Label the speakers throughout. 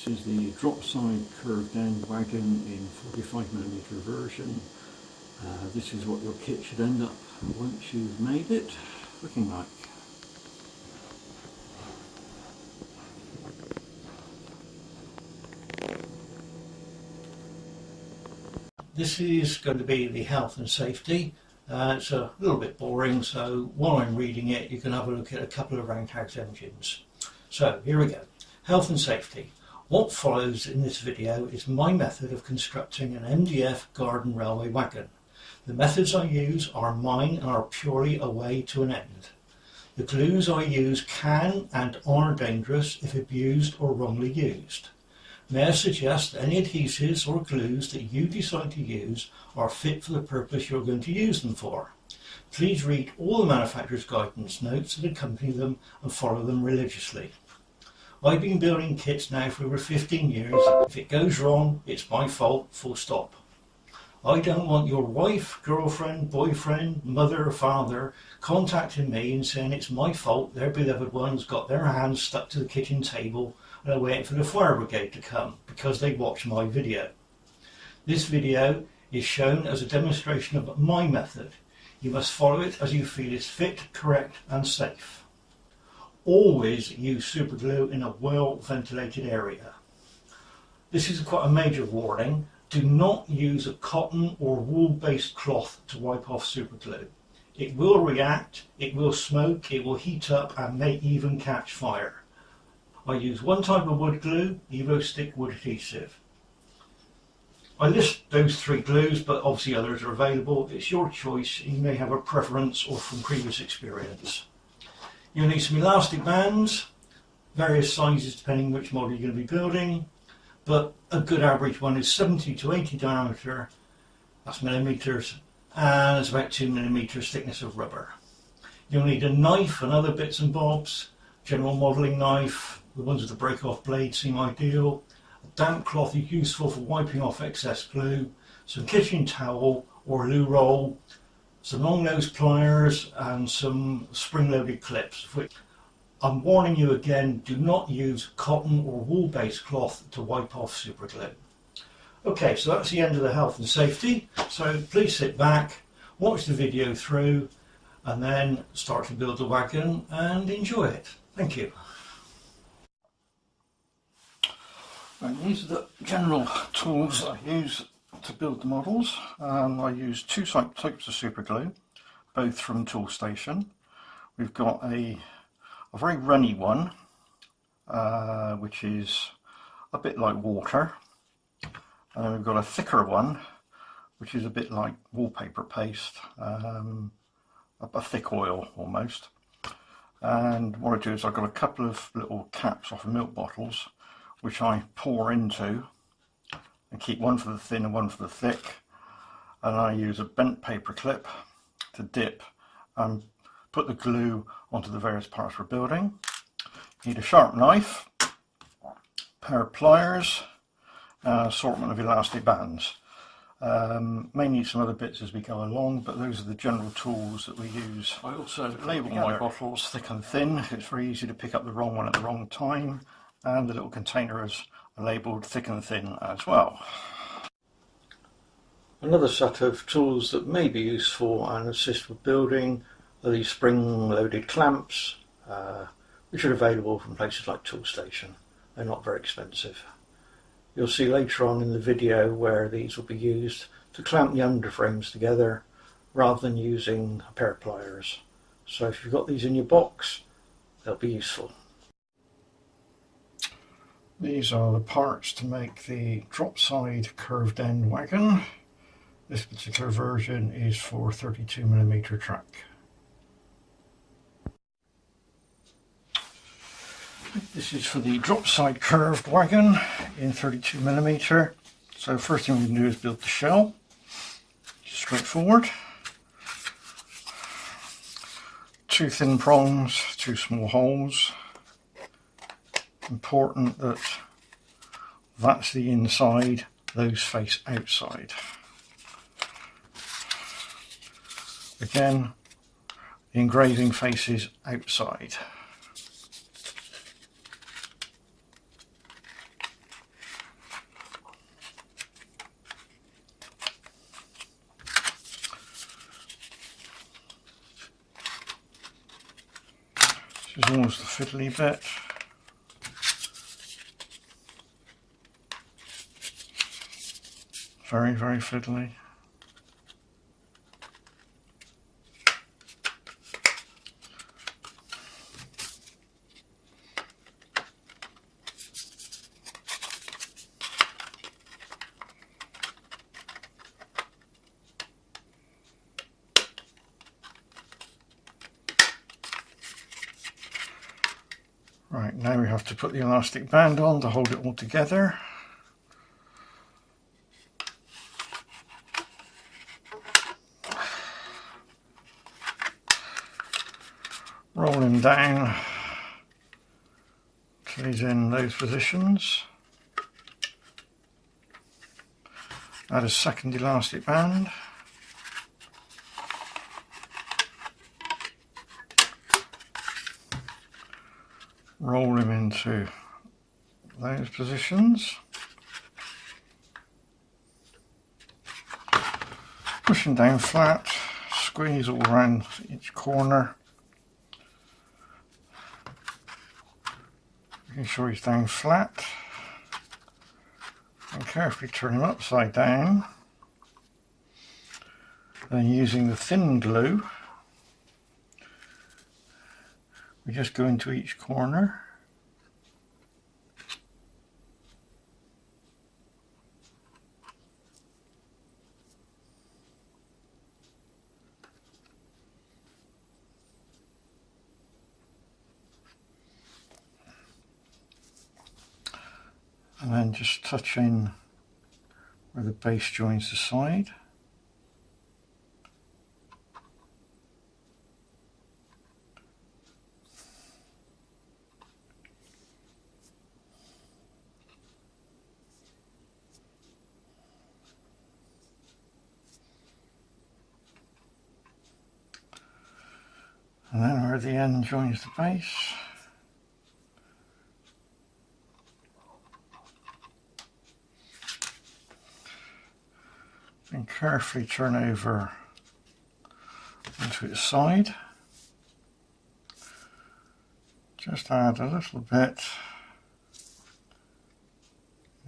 Speaker 1: This is the drop side curved end wagon in 45mm version. This is what your kit should end up once you've made it looking like. This is going to be the health and safety. It's a little bit boring, so while I'm reading it you can have a look at a couple of Roundhouse engines. So here we go. Health and safety. What follows in this video is my method of constructing an MDF garden railway wagon. The methods I use are mine and are purely a way to an end. The glues I use can and are dangerous if abused or wrongly used. May I suggest that any adhesives or glues that you decide to use are fit for the purpose you're going to use them for. Please read all the manufacturer's guidance notes that accompany them and follow them religiously. I've been building kits now for over 15 years. If it goes wrong, it's my fault, full stop. I don't want your wife, girlfriend, boyfriend, mother or father contacting me and saying it's my fault their beloved ones got their hands stuck to the kitchen table and are waiting for the fire brigade to come because they watched my video. This video is shown as a demonstration of my method. You must follow it as you feel is fit, correct and safe. Always use super glue in a well ventilated area. This is quite a major warning. Do not use a cotton or wool based cloth to wipe off super glue. It will react, it will smoke, it will heat up and may even catch fire. I use one type of wood glue, Evo Stick wood adhesive. I list those three glues, but obviously others are available. It's your choice. You may have a preference or from previous experience. You'll need some elastic bands, various sizes depending which model you're going to be building, but a good average one is 70 to 80 diameter, that's millimeters, and it's about 2 millimeters thickness of rubber. You'll need a knife and other bits and bobs, general modelling knife, the ones with the break off blade seem ideal. A damp cloth is useful for wiping off excess glue, some kitchen towel or loo roll, some long nose pliers and some spring loaded clips. Which I'm warning you again, do not use cotton or wool based cloth to wipe off super glue. Okay, so that's the end of the health and safety. So please sit back, watch the video through and then start to build the wagon and enjoy it. Thank you. And these are the general tools I use to build the models. I use two types of super glue, both from Toolstation. We've got a very runny one, which is a bit like water, and then we've got a thicker one, which is a bit like wallpaper paste, a thick oil almost. And what I do is I've got a couple of little caps off of milk bottles, which I pour into and keep one for the thin and one for the thick, and I use a bent paper clip to dip and put the glue onto the various parts we're building. You need a sharp knife, a pair of pliers, and an assortment of elastic bands. May need some other bits as we go along, but those are the general tools that we use. I also label my bottles thick and thin. It's very easy to pick up the wrong one at the wrong time, and the little containers are labelled thick and thin as well. Another set of tools that may be useful and assist with building are these spring loaded clamps, which are available from places like Toolstation. They're not very expensive. You'll see later on in the video where these will be used to clamp the underframes together rather than using a pair of pliers. So if you've got these in your box, they'll be useful. These are the parts to make the drop side curved end wagon. This particular version is for 32mm track. This is for the drop side curved wagon in 32mm. So first thing we can do is build the shell. Straightforward. Two thin prongs, two small holes. Important that that's the inside, those face outside. Again, the engraving faces outside. always the fiddly bit. Very, very fiddly. Right, now we have to put the elastic band on to hold it all together. Roll him down till he's in those positions. Add a second elastic band. Roll him into those positions. Push him down flat, squeeze all around each corner. Making sure he's down flat. And carefully turn him upside down. Then using the thin glue, we just go into each corner. And then just touch in where the base joins the side. And then where the end joins the base. And carefully turn over onto its side. Just add a little bit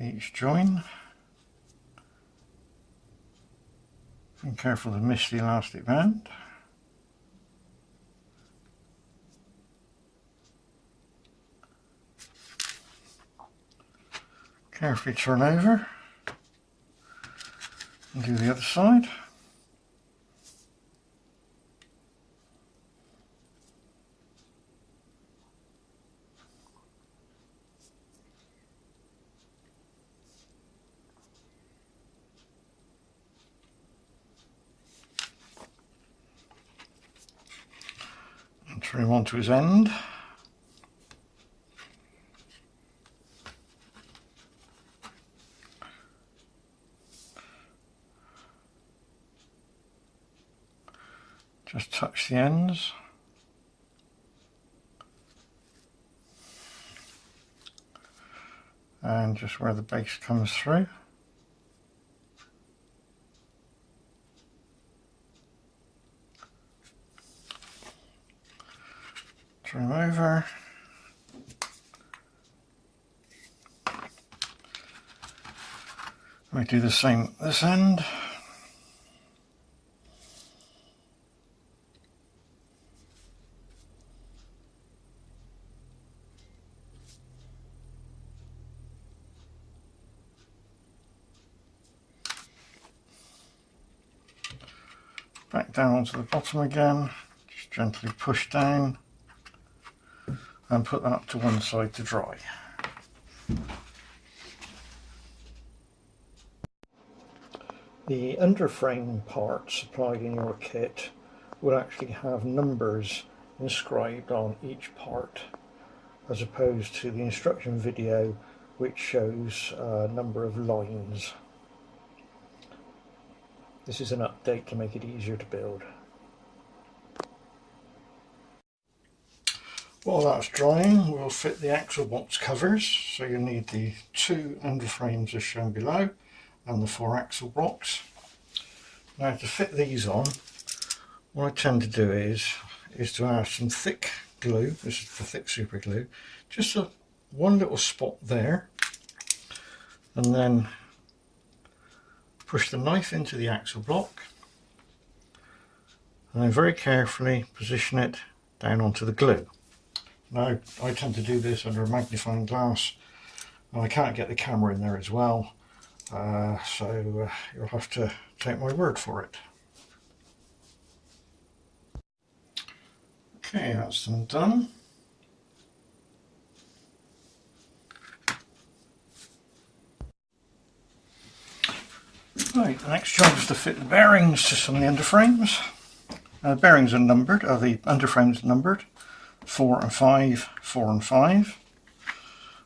Speaker 1: each join. Be careful to miss the elastic band. Carefully turn over and do the other side. And turn him onto his end. Just touch the ends. And just where the base comes through. Turn him over. We do the same at this end. Back down onto the bottom again, just gently push down and put that up to one side to dry. The underframe part supplied in your kit will actually have numbers inscribed on each part, as opposed to the instruction video which shows a number of lines. This is an update to make it easier to build. While that's drying, we'll fit the axle box covers. So you'll need the 2 underframes as shown below and the 4 axle blocks. Now to fit these on, what I tend to do is to add some thick glue. This is the thick super glue. Just one little spot there, and then push the knife into the axle block, and then very carefully position it down onto the glue. Now I tend to do this under a magnifying glass, and I can't get the camera in there as well, so you'll have to take my word for it. Okay, that's done. Right, the next job is to fit the bearings to some of the underframes. The bearings are numbered, or the underframes are numbered, 4 and 5, 4 and 5.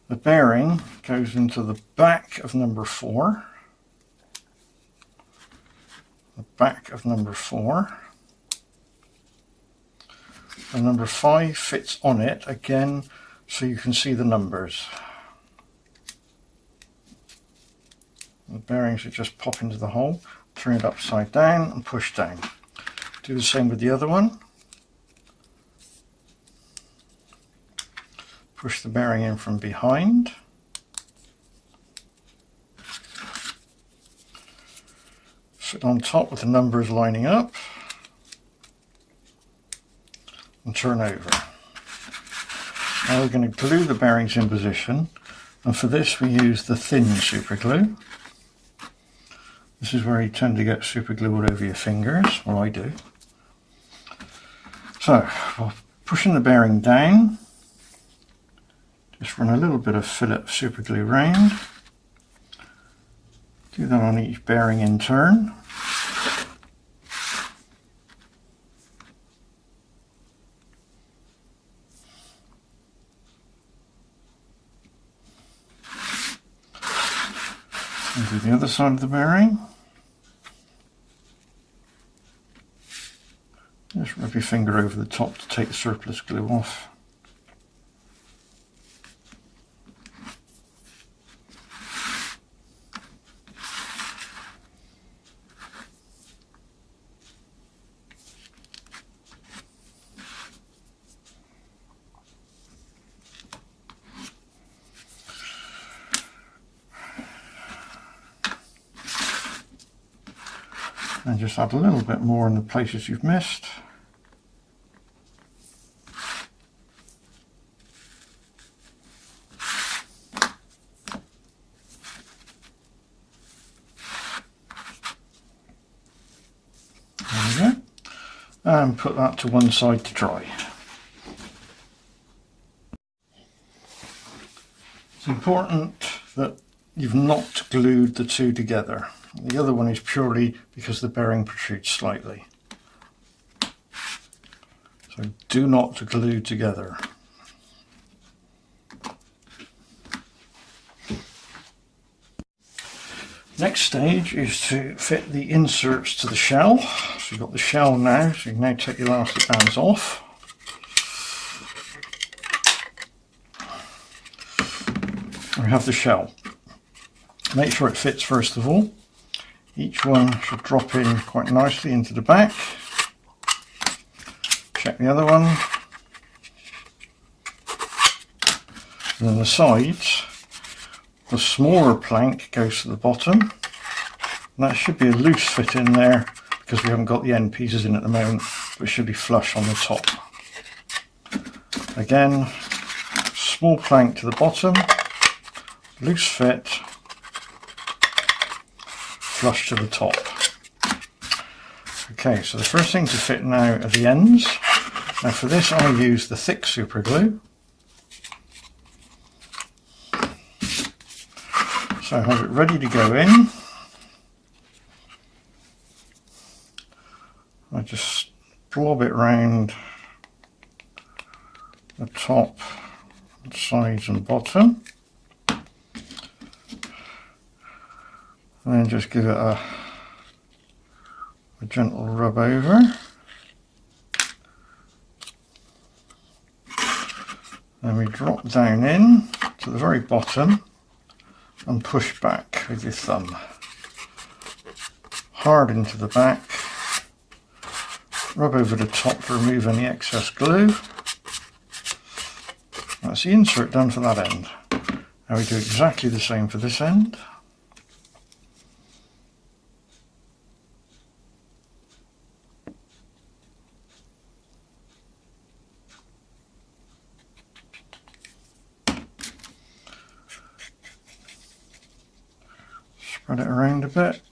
Speaker 1: The bearing goes into the back of number 4, the back of number 4, and number 5 fits on it again so you can see the numbers. The bearings should just pop into the hole, turn it upside down and push down. Do the same with the other one. Push the bearing in from behind. Sit on top with the numbers lining up. And turn over. Now we're going to glue the bearings in position, and for this we use the thin super glue. This is where you tend to get super glue all over your fingers, or I do. So, pushing the bearing down, just run a little bit of fillet super glue round. Do that on each bearing in turn. And do the other side of the bearing. Just rub your finger over the top to take the surplus glue off. And just add a little bit more in the places you've missed. There we go. And put that to one side to dry. It's important that you've not glued the two together. The other one is purely because the bearing protrudes slightly. So do not glue together. Next stage is to fit the inserts to the shell. So you've got the shell now, so you can now take the elastic bands off. We have the shell. Make sure it fits first of all. Each one should drop in quite nicely into the back. Check the other one. And then the sides, the smaller plank goes to the bottom. And that should be a loose fit in there because we haven't got the end pieces in at the moment, but it should be flush on the top. Again, small plank to the bottom, loose fit, flush to the top. Okay, so the first thing to fit now are the ends. Now for this I use the thick super glue. So I have it ready to go in. I just blob it round the top, sides and bottom. And then just give it a gentle rub over. Then we drop down in to the very bottom and push back with your thumb. Hard into the back. Rub over the top to remove any excess glue. that's the insert done for that end. Now we do exactly the same for this end. Spread it around a bit.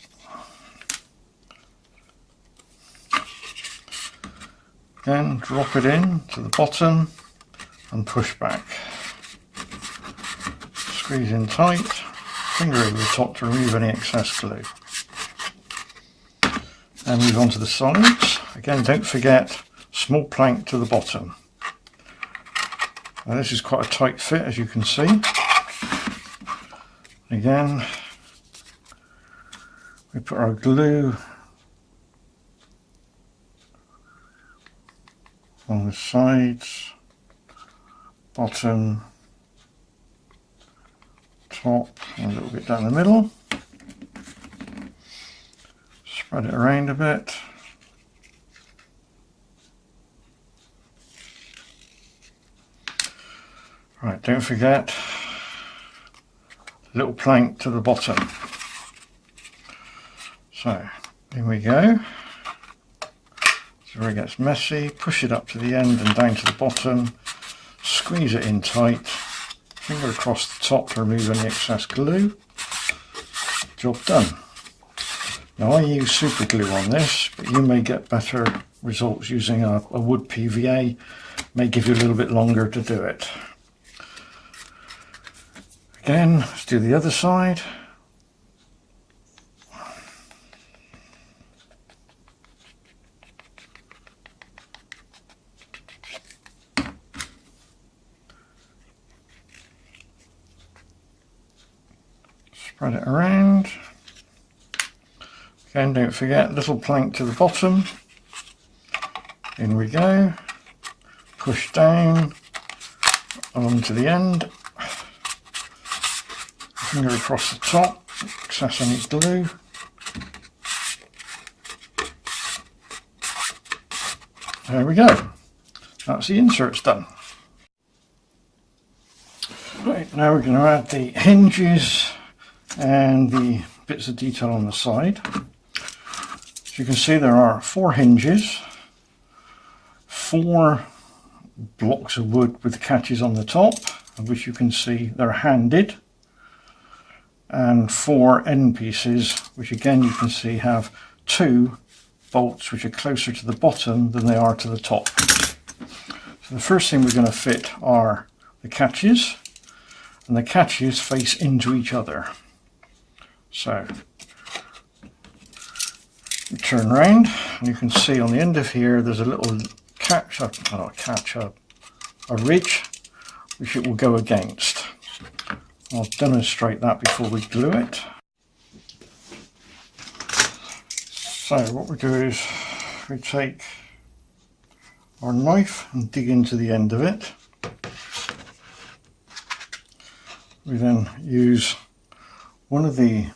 Speaker 1: Again, drop it in to the bottom and push back. Squeeze in tight, finger over the top to remove any excess glue. And move on to the sides. Again, don't forget, small plank to the bottom. Now this is quite a tight fit, as you can see. Again, we put our glue on the sides, bottom, top, and a little bit down the middle. Spread it around a bit. Right, don't forget, little plank to the bottom. So, here we go. So where it gets messy, push it up to the end and down to the bottom, squeeze it in tight, finger across the top to remove any excess glue. Job done. Now I use super glue on this, but you may get better results using a wood PVA. May give you a little bit longer to do it. Again, let's do the other side. Spread it around. Again, don't forget, little plank to the bottom. In we go. Push down along to the end. Finger across the top, excess any glue. There we go. That's the inserts done. Right, now we're going to add the hinges and the bits of detail on the side. As you can see, there are 4 hinges, 4 blocks of wood with the catches on the top, of which you can see they're handed, and 4 end pieces, which again you can see have 2 bolts which are closer to the bottom than they are to the top. So the first thing we're going to fit are the catches, and the catches face into each other. So we turn round and you can see on the end of here there's a little catch, a ridge which it will go against. I'll demonstrate that before we glue it. So what we do is we take our knife and dig into the end of it. We then use one of the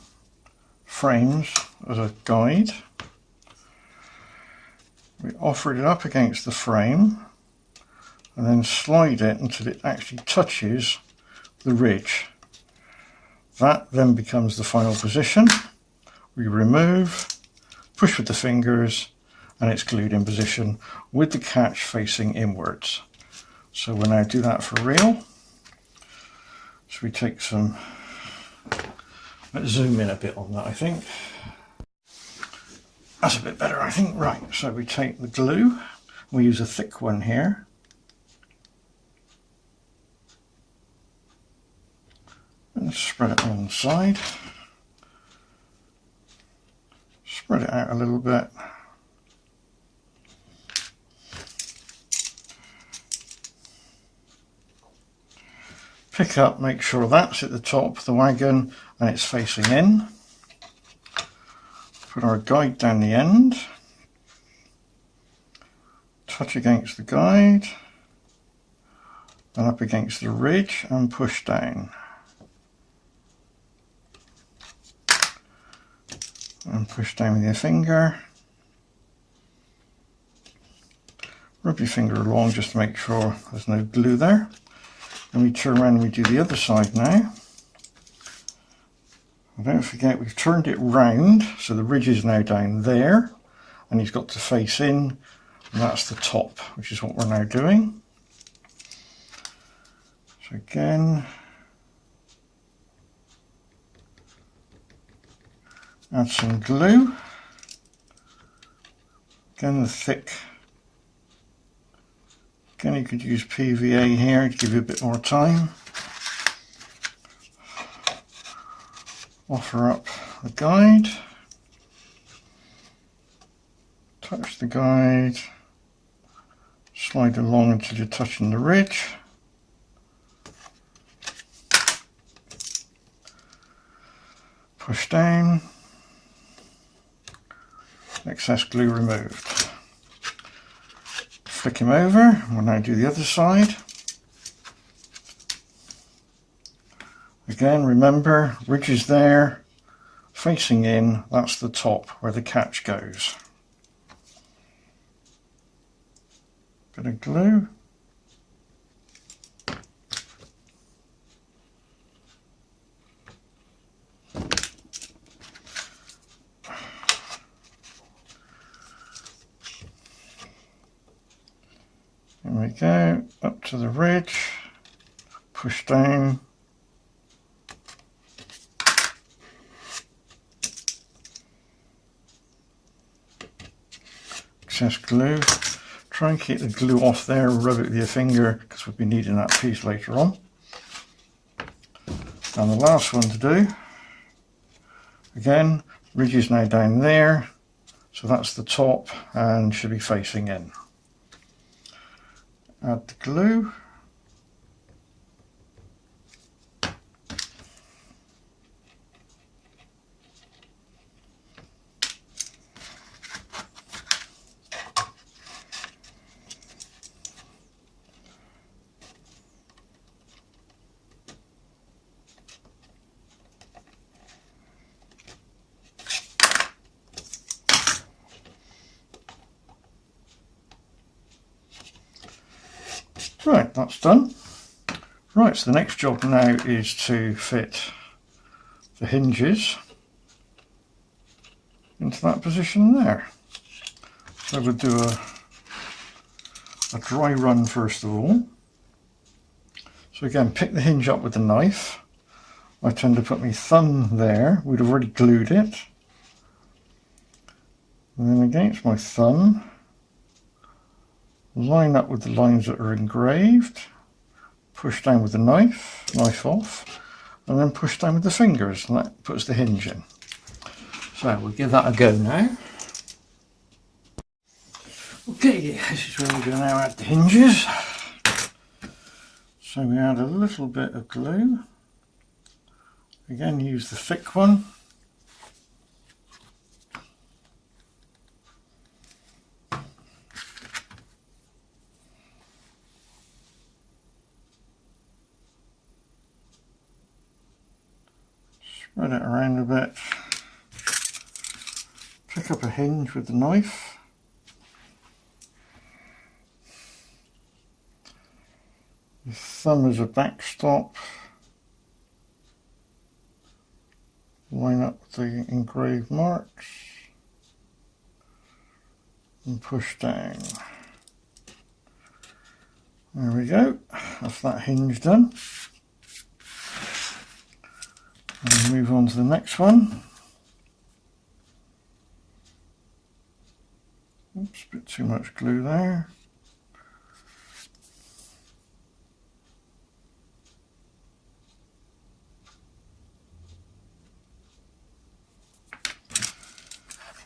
Speaker 1: frames as a guide. We offer it up against the frame and then slide it until it actually touches the ridge. That then becomes the final position. We remove, push with the fingers, and it's glued in position with the catch facing inwards. So we'll now do that for real. So we take some, let's zoom in a bit on that, I think. That's a bit better, I think. Right, so we take the glue, we use a thick one here. And spread it on the side. Spread it out a little bit. Pick up, make sure that's at the top of the wagon and it's facing in. Put our guide down the end. Touch against the guide and up against the ridge and push down. And push down with your finger. Rub your finger along just to make sure there's no glue there. And we turn around and we do the other side now. And don't forget we've turned it round, so the ridge is now down there, and he's got to face in, and that's the top, which is what we're now doing. So again, add some glue. Again, the thick. Again, you could use PVA here to give you a bit more time. Offer up the guide. Touch the guide. Slide along until you're touching the ridge. Push down. Excess glue removed. Flick him over. We'll now do the other side. Again, remember, ridge is there, facing in, that's the top where the catch goes. Bit of glue. There we go, up to the ridge, push down. Excess glue. Try and keep the glue off there, rub it with your finger because we'll be needing that piece later on. And the last one to do, again, ridge is now down there, so that's the top and should be facing in. Add the glue. Right, that's done. Right, so the next job now is to fit the hinges into that position there. So we'll do a dry run first of all. So again, pick the hinge up with a knife. I tend to put my thumb there, we'd have already glued it. And then against my thumb, line up with the lines that are engraved, push down with the knife off, and then push down with the fingers, and that puts the hinge in. So we'll give that a go now. Okay, this is where we're going to now add the hinges. So we add a little bit of glue. Again, use the thick one. Spread it around a bit. Pick up a hinge with the knife. Your thumb as a backstop. Line up the engraved marks and push down. There we go. That's that hinge done. And move on to the next one. Oops, a bit too much glue there.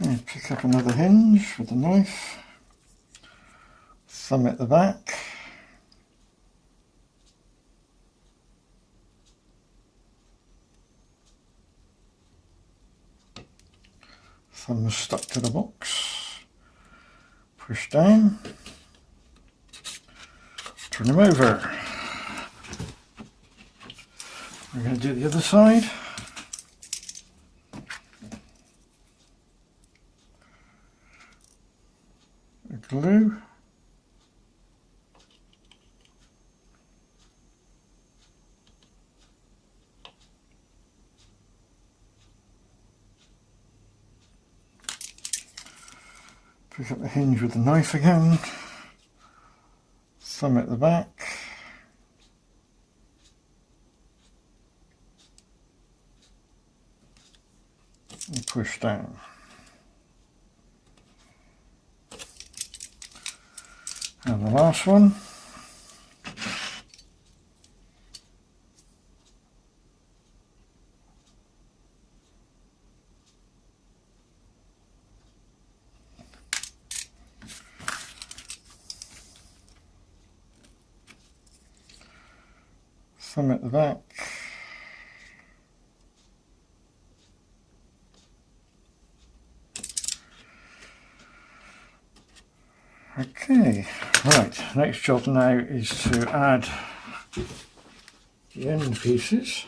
Speaker 1: Okay, pick up another hinge with the knife. Thumb at the back. Thumb is stuck to the box. Push down. Turn them over. We're going to do the other side. Glue.
Speaker 2: Pick up the hinge with the knife again, thumb at the back, and push down. And the last one. Thumb at the back. Okay, right, next job now is to add the end pieces,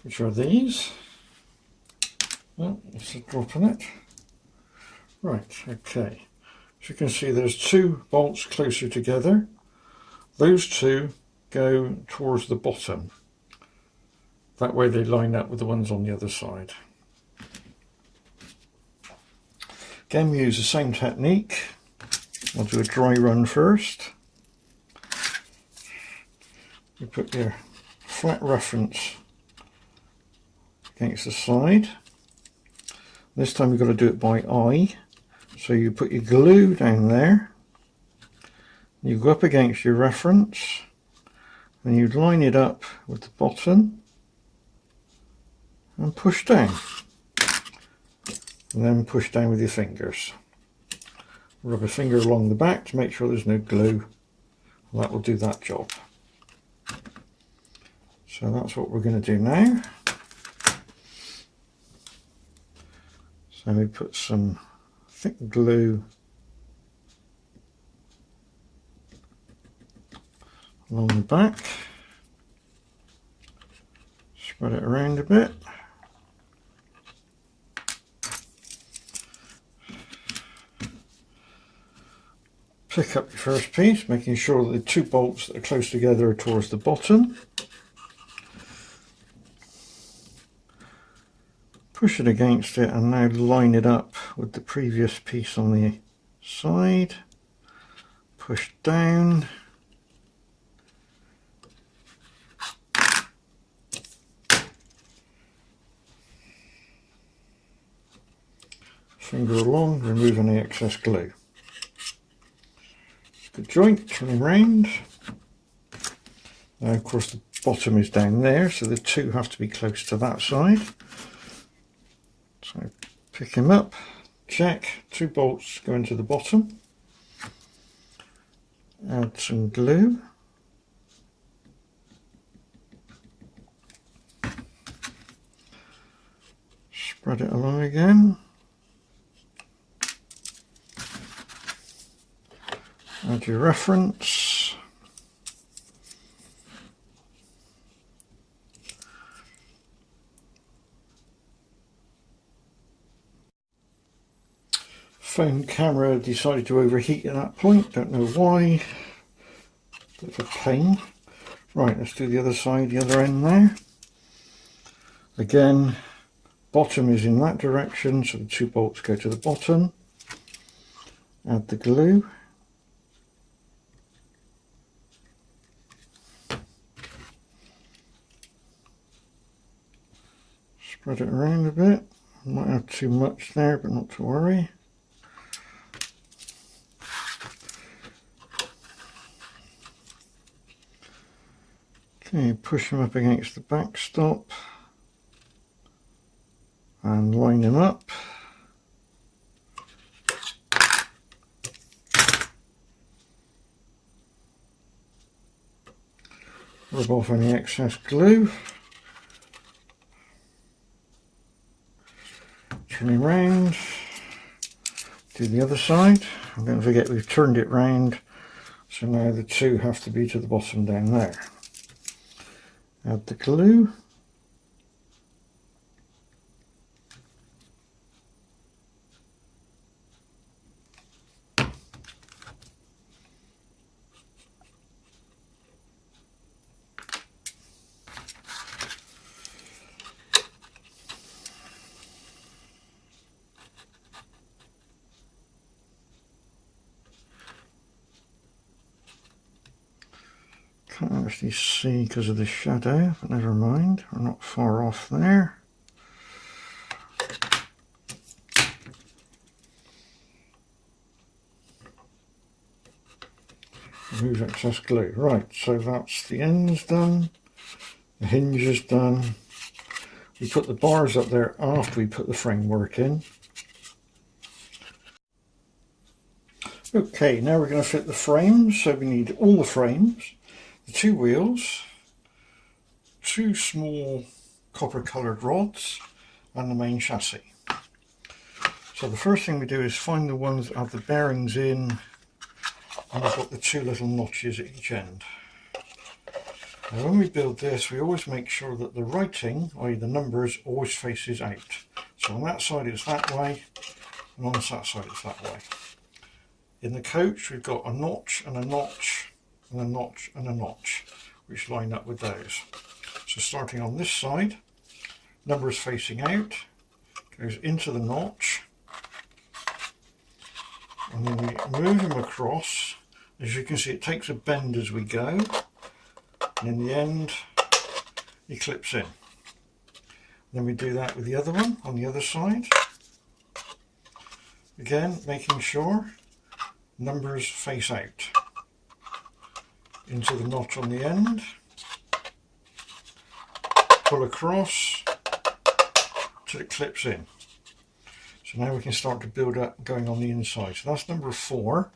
Speaker 2: which are these. Oh, there's a drop in it. Right, okay. As you can see, there's two bolts closer together. Those two go towards the bottom. That way they line up with the ones on the other side. Again, we use the same technique. I'll do a dry run first. You put your flat reference against the side. This time you've got to do it by eye. So you put your glue down there. You go up against your reference and you line it up with the bottom and push down. And then push down with your fingers. Rub a finger along the back to make sure there's no glue. That will do that job. So that's what we're going to do now. So we put some thick glue along the back. Spread it around a bit. Pick up your first piece, making sure that the two bolts that are close together are towards the bottom. Push it against it and now line it up with the previous piece on the side. Push down. Finger along, remove any excess glue. The joint, turning round. Now of course the bottom is down there, so the two have to be close to that side. So pick him up, check, two bolts go into the bottom. Add some glue. Spread it along again. Add your reference. Phone camera decided to overheat at that point, don't know why. Bit of a pain. Right, let's do the other side, the other end now. Again, bottom is in that direction, so the two bolts go to the bottom. Add the glue. Spread it around a bit. Might have too much there, but not to worry. Okay, push them up against the backstop and line them up. Rub off any excess glue. Turning round, do the other side, and don't forget we've turned it round, so now the two have to be to the bottom down there. Add the glue. actually see because of the shadow, but never mind, we're not far off there. Remove excess glue. Right, so that's the ends done, the hinge is done. We put the bars up there after we put the framework in. Okay, now we're going to fit the frames. So we need all the frames, the two wheels, two small copper coloured rods, and the main chassis. So the first thing we do is find the ones that have the bearings in, and we've got the two little notches at each end. Now when we build this, we always make sure that the writing, i.e. the numbers, always faces out. So on that side it's that way, and on that side it's that way. In the coach we've got a notch and a notch and a notch and a notch, which line up with those. So starting on this side, numbers facing out, goes into the notch, and then we move them across. As you can see, it takes a bend as we go, and in the end he clips in. Then we do that with the other one on the other side, again making sure numbers face out into the notch on the end, pull across till it clips in. So now we can start to build up going on the inside. So that's number 4.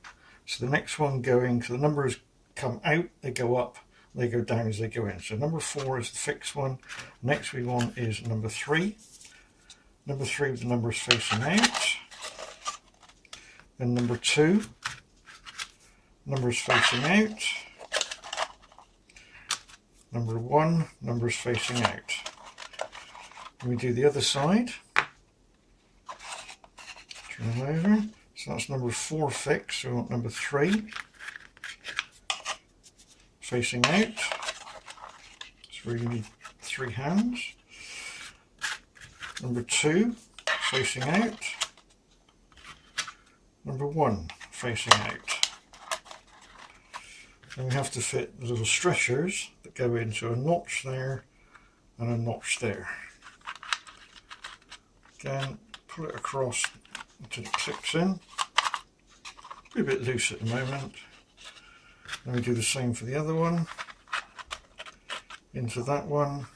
Speaker 2: So the next one going, so the numbers come out, they go up, they go down as they go in. So number 4 is the fixed one. Next we want is number 3. Number 3 with the numbers facing out. Then number 2, numbers facing out. Number 1, numbers facing out. And we do the other side. Turn them over. So that's number 4 fixed, so we want number 3 facing out. So we need 3 hands. Number 2 facing out. Number 1 facing out. Then we have to fit the little stretchers that go into a notch there and a notch there. Again, pull it across until it clips in. Be a bit loose at the moment. Then we do the same for the other one. Into that one,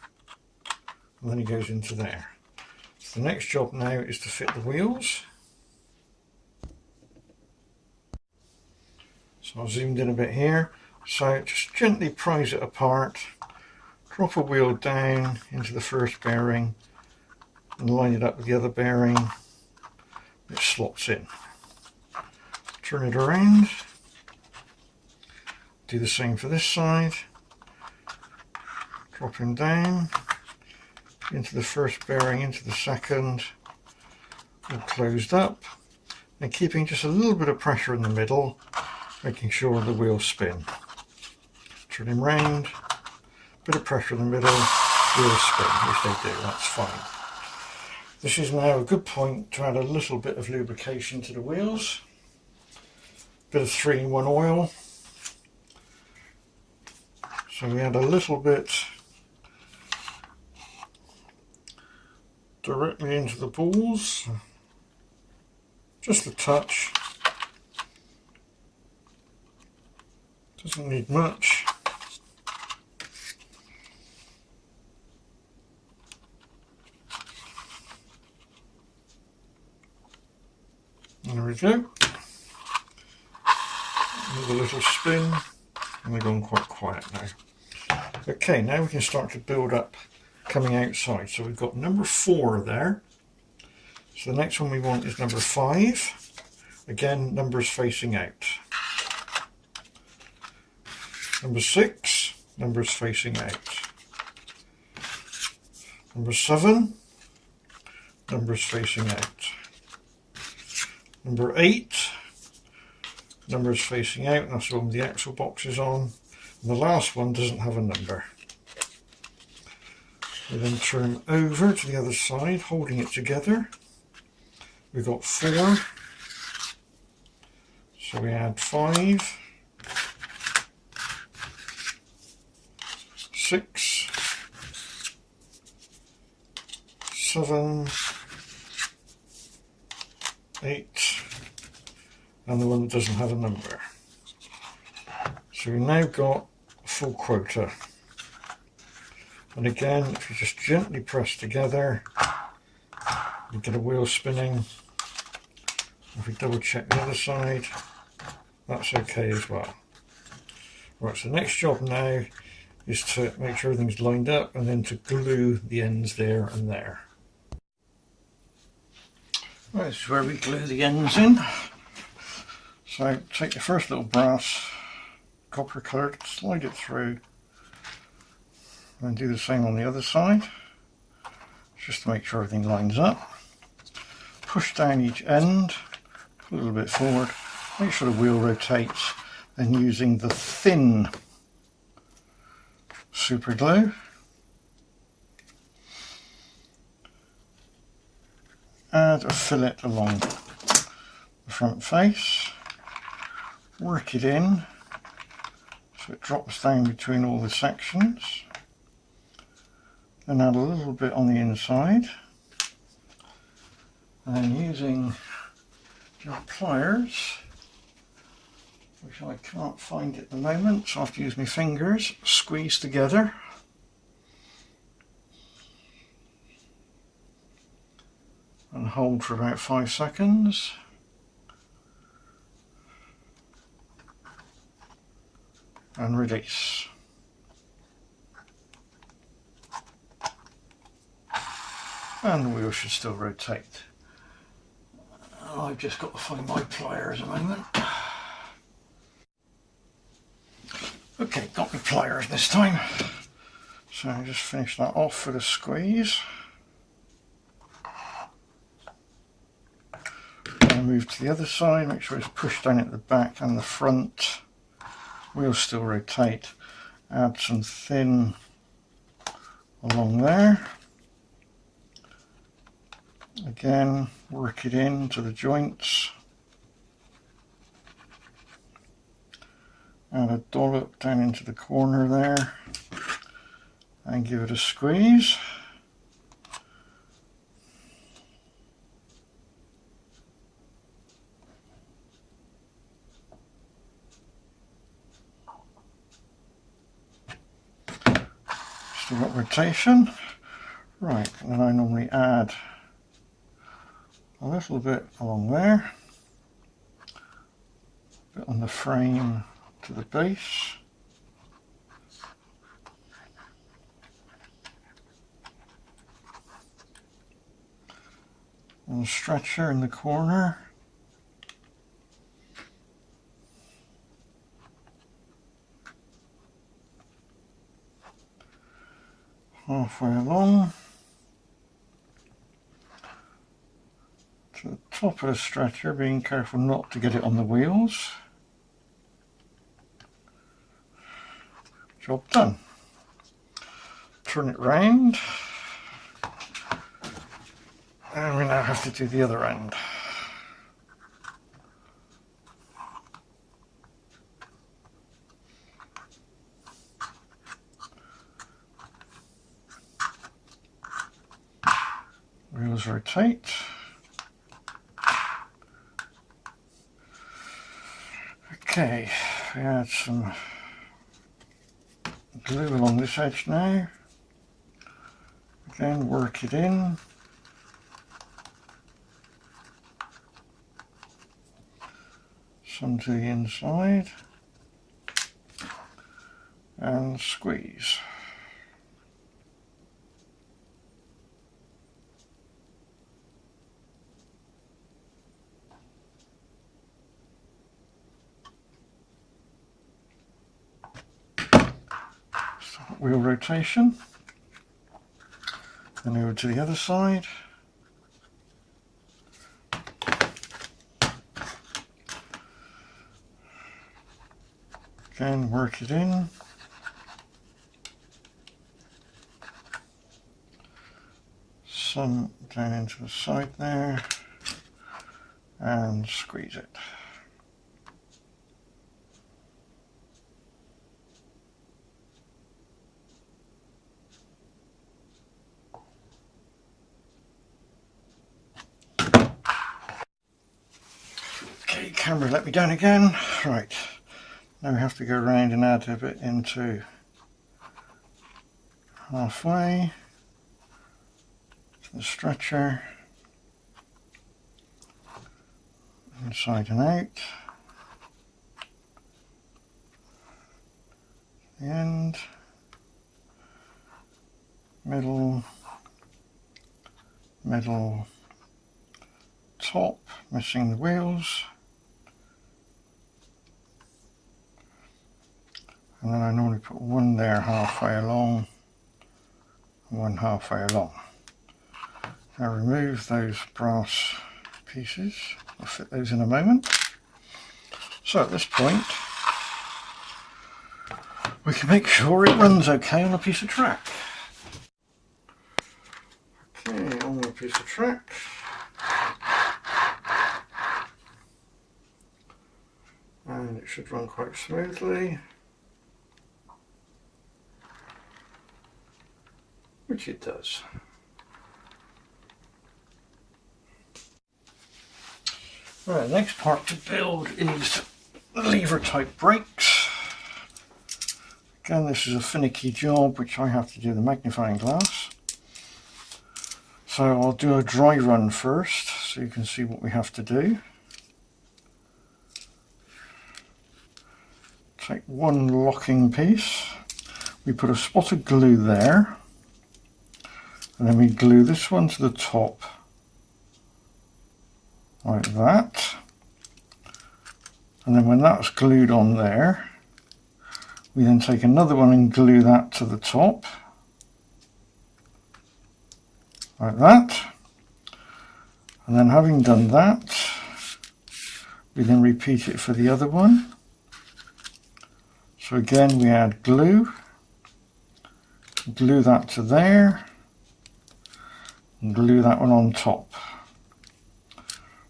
Speaker 2: and then he goes into there. So the next job now is to fit the wheels. So I've zoomed in a bit here. So just gently prise it apart, drop a wheel down into the first bearing and line it up with the other bearing. It slots in. Turn it around. Do the same for this side. Drop him down into the first bearing, into the second, all closed up, and keeping just a little bit of pressure in the middle, making sure the wheels spin. Turn him round, bit of pressure in the middle, wheels spin, which they do, that's fine. This is now a good point to add a little bit of lubrication to the wheels. Bit of 3-in-1 oil. So we add a little bit directly into the balls, just a touch, doesn't need much. There we go. With a little spin, and they're gone quite quiet now. Okay, now we can start to build up coming outside. So we've got number 4 there. So the next one we want is number 5. Again, numbers facing out. Number 6, numbers facing out. Number 7, numbers facing out. Number 8, numbers facing out, and that's the one with the axle boxes on. And the last one doesn't have a number. We then turn over to the other side, holding it together. We've got 4, so we add 5, 6, 7, 8, and the one that doesn't have a number. So we've now got a full quota. And again, if you just gently press together, you get a wheel spinning. If we double check the other side, that's okay as well. Right, so the next job now is to make sure everything's lined up and then to glue the ends there and there. Right, this is where we glue the ends in. So take the first little brass copper coloured, slide it through, and do the same on the other side, just to make sure everything lines up. Push down each end, a little bit forward, make sure the wheel rotates, then using the thin super glue, add a fillet along the front face, work it in so it drops down between all the sections, then add a little bit on the inside, and then using your pliers, which I can't find at the moment, so I have to use my fingers, squeeze together. And hold for about 5 seconds. And release. And the wheel should still rotate. I've just got to find my pliers a moment. Okay, got the pliers this time. So I just finish that off with a squeeze. And move to the other side, make sure it's pushed down at the back and the front. Wheel still rotate. Add some thin along there. Again, work it into the joints. Add a dollop down into the corner there and give it a squeeze. Still got rotation. Right, and then I normally add a little bit along there, a bit on the frame to the base. And a stretcher in the corner. Halfway along to the top of the stretcher, being careful not to get it on the wheels. Job done. Turn it round, and we now have to do the other end. Wheels rotate. Okay, we add some glue along this edge now. Again, work it in. Some to the inside. And squeeze. Wheel rotation, then over to the other side, again work it in, some down into the side there and squeeze it. camera let me down again. Right, now we have to go around and add a bit into halfway to the stretcher, inside and out, the end, middle, middle, top, missing the wheels, and then I normally put one there halfway along and one halfway along. Now remove those brass pieces, I'll fit those in a moment. So at this point we can make sure it runs okay on a piece of track. Okay, on a piece of track. And it should run quite smoothly, which it does. Right, the next part to build is the lever type brakes. Again, this is a finicky job which I have to do the magnifying glass. So I'll do a dry run first so you can see what we have to do. Take one locking piece, we put a spot of glue there, and then we glue this one to the top like that, and then when that's glued on there we then take another one and glue that to the top like that, and then having done that we then repeat it for the other one. So again we add glue, glue that to there, and glue that one on top.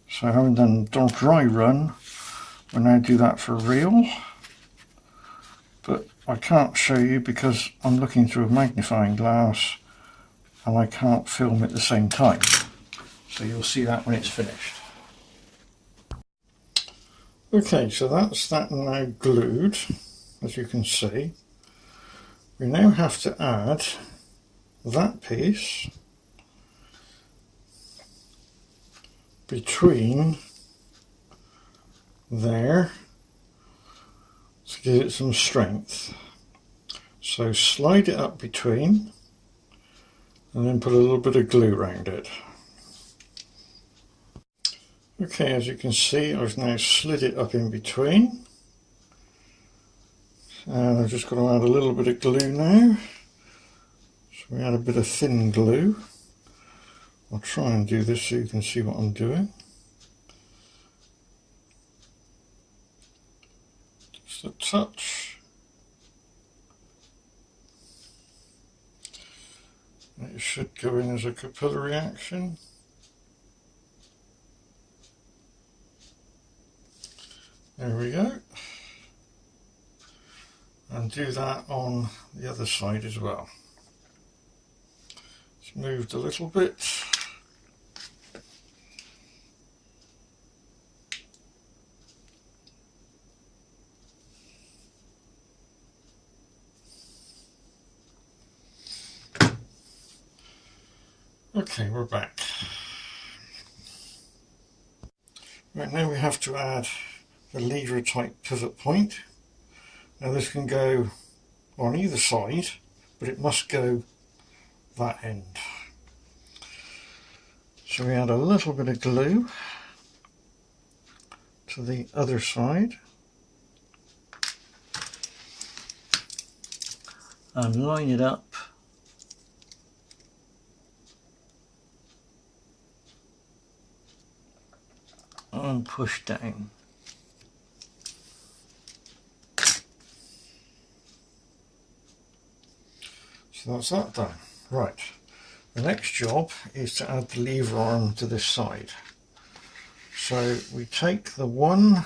Speaker 2: So having done dry run, we'll now do that for real, but I can't show you because I'm looking through a magnifying glass and I can't film at the same time. So you'll see that when it's finished. Okay, so that's that now glued. As you can see, we now have to add that piece between there to give it some strength. So slide it up between and then put a little bit of glue around it. Okay, as you can see, I've now slid it up in between. And I've just got to add a little bit of glue now. So we add a bit of thin glue. I'll try and do this so you can see what I'm doing. Just a touch. It should go in as a capillary action. There we go. And do that on the other side as well. It's moved a little bit. Okay, we're back. Right, now we have to add the lever type pivot point. Now this can go on either side, but it must go that end. So we add a little bit of glue to the other side and line it up and push down. So that's that done. Right, the next job is to add the lever arm to this side. So we take the one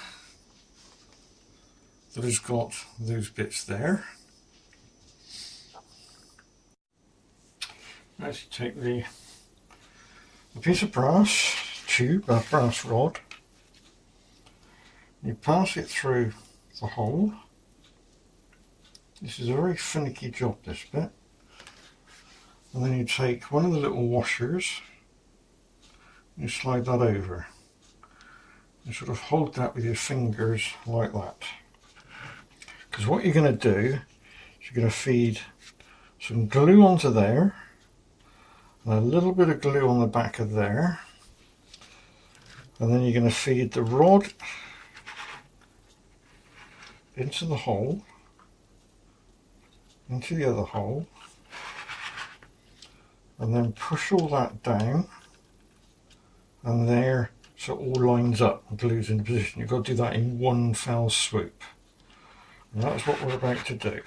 Speaker 2: that has got those bits there. Let's take the piece of brass tube, a brass rod, You pass it through the hole. This is a very finicky job, this bit. And then you take one of the little washers, you slide that over. You sort of hold that with your fingers like that. Because what you're going to do is you're going to feed some glue onto there, and a little bit of glue on the back of there, and then you're going to feed the rod into the hole, into the other hole, and then push all that down, and there, so it all lines up and glues into position. You've got to do that in one fell swoop, and that's what we're about to do.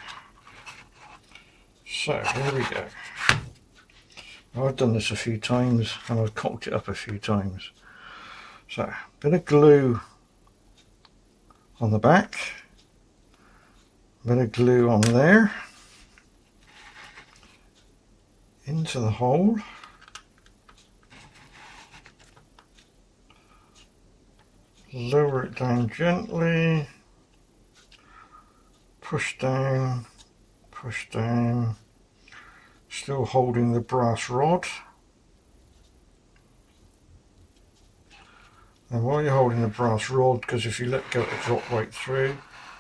Speaker 2: So here we go. I've done this a few times and I've cocked it up a few times. So a bit of glue on the back, a bit of glue on there, into the hole, lower it down gently, push down, still holding the brass rod. And while you're holding the brass rod, because if you let go it'll drop right through,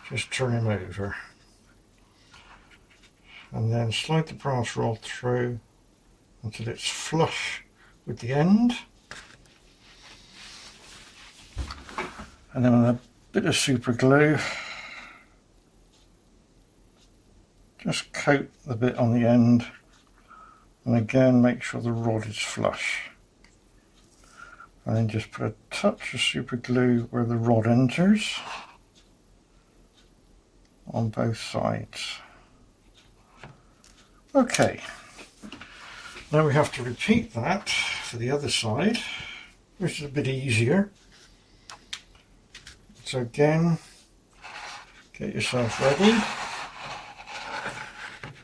Speaker 2: just turn him over. And then slide the brass rod through until it's flush with the end. And then with a bit of super glue, just coat the bit on the end, and again make sure the rod is flush. And then just put a touch of super glue where the rod enters on both sides. Okay, now we have to repeat that for the other side, which is a bit easier. So again, get yourself ready.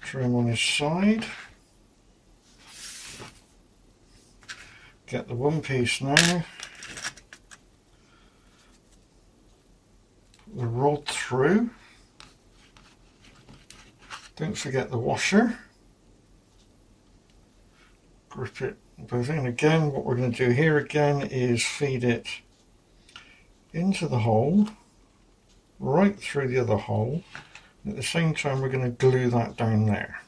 Speaker 2: Trim on his side. Get the one piece now. Put the rod through. Don't forget the washer. Grip it both in. Again, what we're going to do here again is feed it into the hole, right through the other hole. At the same time we're going to glue that down there.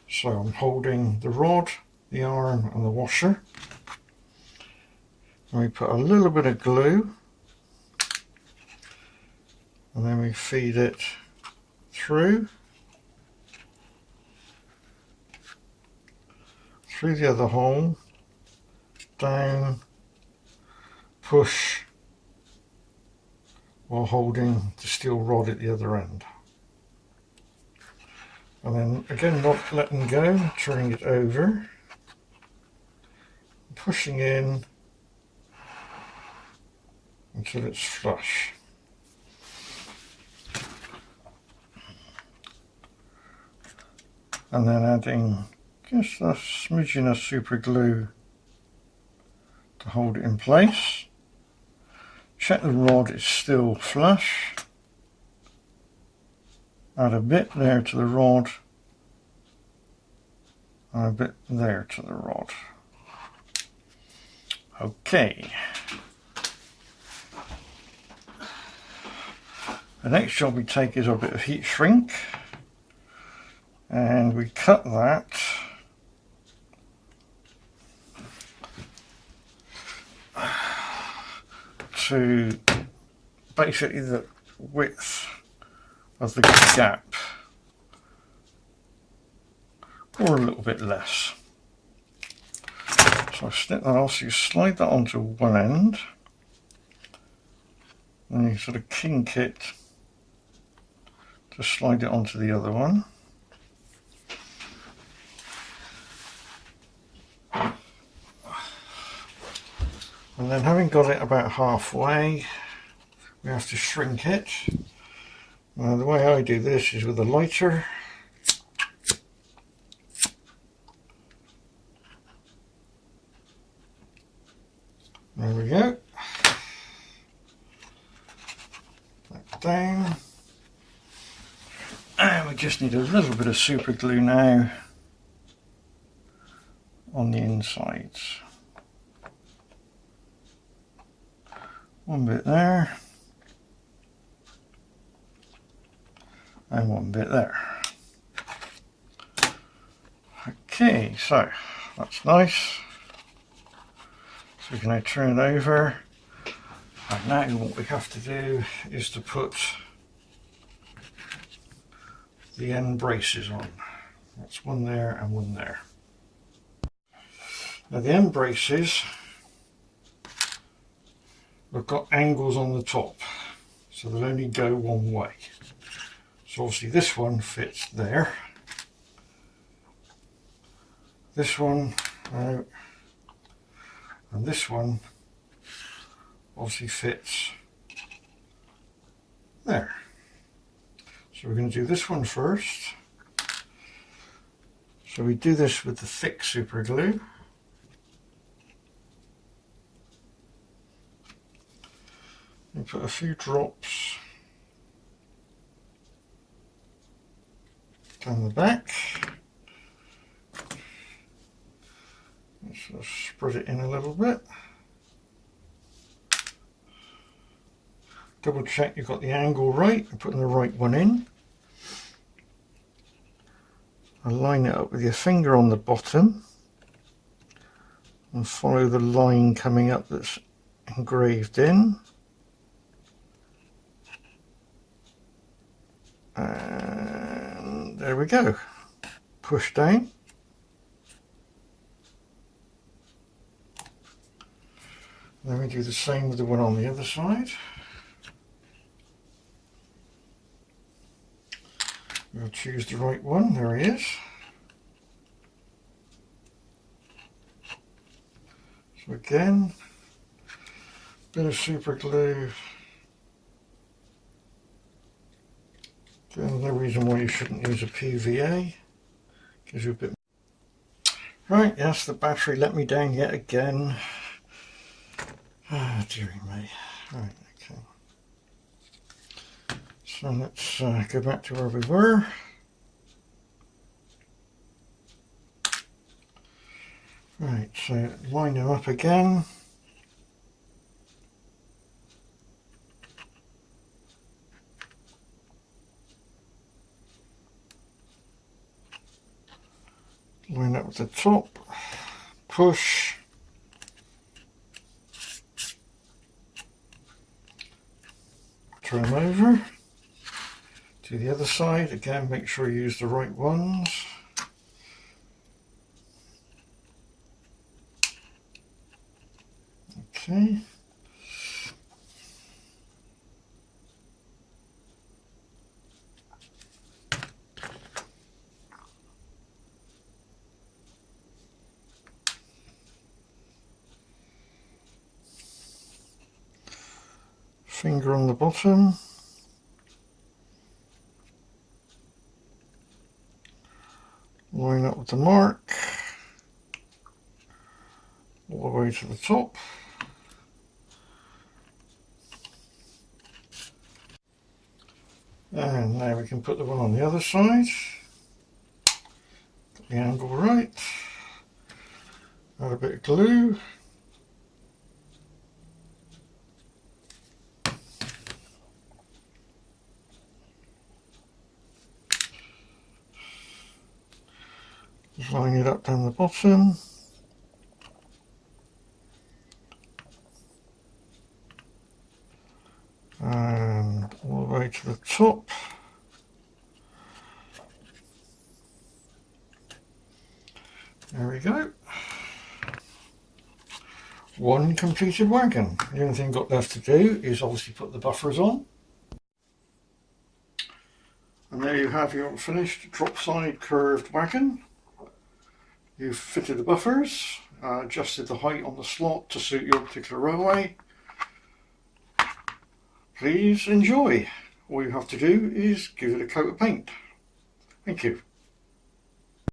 Speaker 2: So I'm holding the rod, the arm and the washer, and we put a little bit of glue, and then we feed it through the other hole, down, push, while holding the steel rod at the other end. And then again, not letting go, turning it over, pushing in until it's flush. And then adding just a smidgen of super glue to hold it in place. Check the rod is still flush. Add a bit there to the rod and a bit there to the rod. Okay. The next job we take is a bit of heat shrink, and we cut that to basically the width of the gap, or a little bit less. So I snip that off, so you slide that onto one end, and you sort of kink it to slide it onto the other one. And then having got it about halfway, we have to shrink it. Now the way I do this is with a lighter. There we go. down. And we just need a little bit of super glue now on the insides. One bit there. And one bit there. Okay, so that's nice. So we can now turn it over. And now what we have to do is to put the end braces on. That's one there and one there. Now the end braces, we've got angles on the top, so they'll only go one way. So obviously this one fits there. This one out, and this one obviously fits there. So we're going to do this one first. So we do this with the thick super glue. We put a few drops down the back. Let's spread it in a little bit. Double check you've got the angle right and putting the right one in. And line it up with your finger on the bottom and follow the line coming up that's engraved in. And there we go. Push down. Then we do the same with the one on the other side. We'll choose the right one. There he is. So again, bit of super glue. Again, no reason why you shouldn't use a PVA. Gives you a bit. Right, yes, the battery let me down yet again. Ah, dearie me. Right, okay. So let's go back to where we were. Right, so line them up again. Line up with the top. Push. Turn over to the other side. Again, make sure you use the right ones. Okay. Finger on the bottom. Line up with the mark. All the way to the top. And now we can put the one on the other side. Get the angle right. Add a bit of glue. Just line it up down the bottom. And all the way to the top. There we go. One completed wagon. The only thing got left to do is obviously put the buffers on. And there you have your finished drop side curved wagon. You've fitted the buffers, adjusted the height on the slot to suit your particular railway. Please enjoy. All you have to do is give it a coat of paint. Thank you.